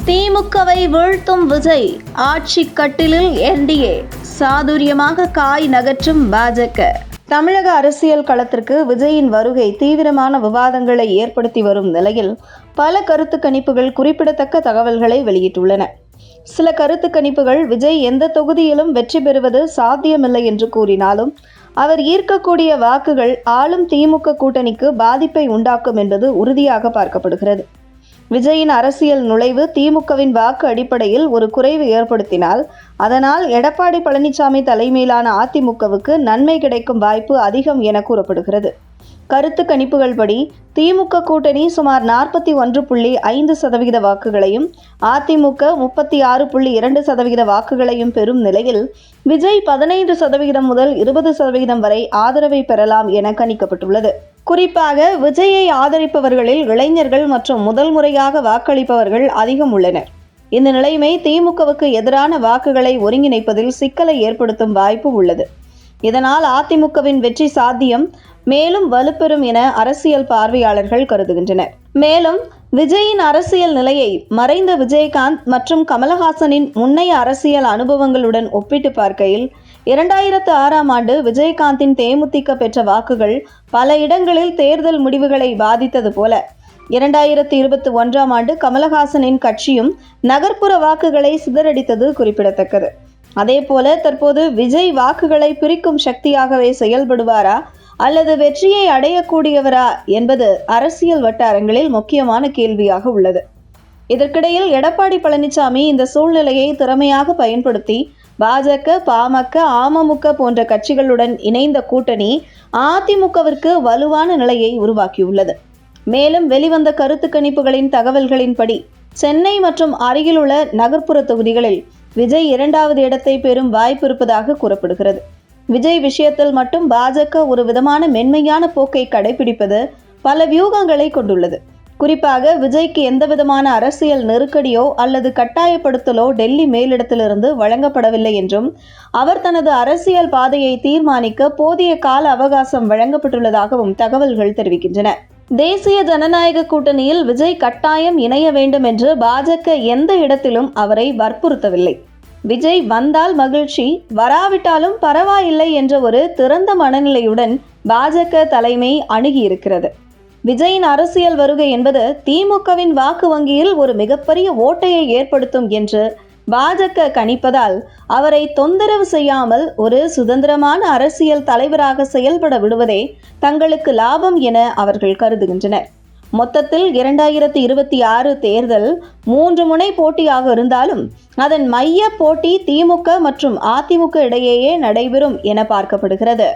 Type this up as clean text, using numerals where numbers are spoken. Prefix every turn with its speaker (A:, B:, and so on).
A: திமுகவை வீழ்த்தும் விஜய், ஆட்சி கட்டிலில் என்டிஏ, சாதுரியமாக காய் நகற்றும் பாஜக. தமிழக அரசியல் களத்திற்கு விஜயின் வருகை தீவிரமான விவாதங்களை ஏற்படுத்தி வரும் நிலையில் பல கருத்து கணிப்புகள் குறிப்பிடத்தக்க தகவல்களை வெளியிட்டுள்ளன. சில கருத்து கணிப்புகள் விஜய் எந்த தொகுதியிலும் வெற்றி பெறுவது சாத்தியமில்லை என்று கூறினாலும் அவர் ஈர்க்கக்கூடிய வாக்குகள் ஆளும் திமுக கூட்டணிக்கு பாதிப்பை உண்டாக்கும் என்பது உறுதியாக பார்க்கப்படுகிறது. விஜயின் அரசியல் நுழைவு திமுகவின் வாக்கு அடிப்படையில் ஒரு குறைவு ஏற்படுத்தினால் அதனால் எடப்பாடி பழனிசாமி தலைமையிலான அதிமுகவுக்கு நன்மை கிடைக்கும் வாய்ப்பு அதிகம் என கூறப்படுகிறது. கருத்து கணிப்புகள் படி திமுக கூட்டணி சுமார் 41.5% வாக்குகளையும் அதிமுக 36.2% வாக்குகளையும் பெறும் நிலையில் விஜய் 15% முதல் 20% வரை ஆதரவை பெறலாம் என கணிக்கப்பட்டுள்ளது. குறிப்பாக விஜயை ஆதரிப்பவர்களில் இளைஞர்கள் மற்றும் முதல் முறையாக வாக்களிப்பவர்கள் அதிகம் உள்ளனர். இந்த நிலைமை திமுகவுக்கு எதிரான வாக்குகளை ஒருங்கிணைப்பதில் சிக்கலை ஏற்படுத்தும் வாய்ப்பு உள்ளது. இதனால் அதிமுகவின் வெற்றி சாத்தியம் மேலும் வலுப்பெறும் என அரசியல் பார்வையாளர்கள் கருதுகின்றனர். மேலும் விஜயின் அரசியல் நிலையை மறைந்த விஜயகாந்த் மற்றும் கமலஹாசனின் முன்னைய அரசியல் அனுபவங்களுடன் ஒப்பிட்டு பார்க்கையில் 2006ஆம் ஆண்டு விஜயகாந்தின் தேமுதிக பெற்ற வாக்குகள் பல இடங்களில் தேர்தல் முடிவுகளை பாதித்தது போல 2021ஆம் ஆண்டு கமலஹாசனின் கட்சியும் நகர்ப்புற வாக்குகளை சிதறடித்தது குறிப்பிடத்தக்கது. அதேபோல தற்போது விஜய் வாக்குகளை பிரிக்கும் சக்தியாகவே செயல்படுவாரா அல்லது வெற்றியை அடையக்கூடியவரா என்பது அரசியல் வட்டாரங்களில் முக்கியமான கேள்வியாக உள்ளது. இதற்கிடையில் எடப்பாடி பழனிசாமி இந்த சூழ்நிலையை திறமையாக பயன்படுத்தி பாஜக, பாமக, அமமுக போன்ற கட்சிகளுடன் இணைந்த கூட்டணி அதிமுகவிற்கு வலுவான நிலையை உருவாக்கியுள்ளது. மேலும் வெளிவந்த கருத்து கணிப்புகளின் தகவல்களின்படி சென்னை மற்றும் அருகிலுள்ள நகர்ப்புற தொகுதிகளில் விஜய் 2வது இடத்தை பெறும் வாய்ப்பு இருப்பதாக கூறப்படுகிறது. விஜய் விஷயத்தில் மட்டும் பாஜக ஒரு விதமான மென்மையான போக்கை கடைபிடிப்பது பல வியூகங்களை கொண்டுள்ளது. குறிப்பாக விஜய்க்கு எந்தவிதமான அரசியல் நெருக்கடியோ அல்லது கட்டாயப்படுத்தலோ டெல்லி மேலிடத்திலிருந்து வழங்கப்படவில்லை என்றும் அவர் தனது அரசியல் பாதையை தீர்மானிக்க போதிய கால அவகாசம் வழங்கப்பட்டுள்ளதாகவும் தகவல்கள் தெரிவிக்கின்றன. தேசிய ஜனநாயக கூட்டணியில் விஜய் கட்டாயம் இணைய வேண்டும் என்று பாஜக எந்த இடத்திலும் அவரை வற்புறுத்தவில்லை. விஜய் வந்தால் மகிழ்ச்சி, வராவிட்டாலும் பரவாயில்லை என்ற ஒரு திறந்த மனநிலையுடன் பாஜக தலைமை அணுகியிருக்கிறது. விஜயின் அரசியல் வருகை என்பது திமுகவின் வாக்கு வங்கியில் ஒரு மிகப்பெரிய ஓட்டையை ஏற்படுத்தும் என்று பாஜக கணிப்பதால் அவரை தொந்தரவு செய்யாமல் ஒரு சுதந்திரமான அரசியல் தலைவராக செயல்பட விடுவதே தங்களுக்கு லாபம் என அவர்கள் கருதுகின்றனர். மொத்தத்தில் 2026 தேர்தல் 3 முனை போட்டியாக இருந்தாலும் அதன் மைய போட்டி திமுக மற்றும் அதிமுக இடையேயே நடைபெறும் என பார்க்கப்படுகிறது.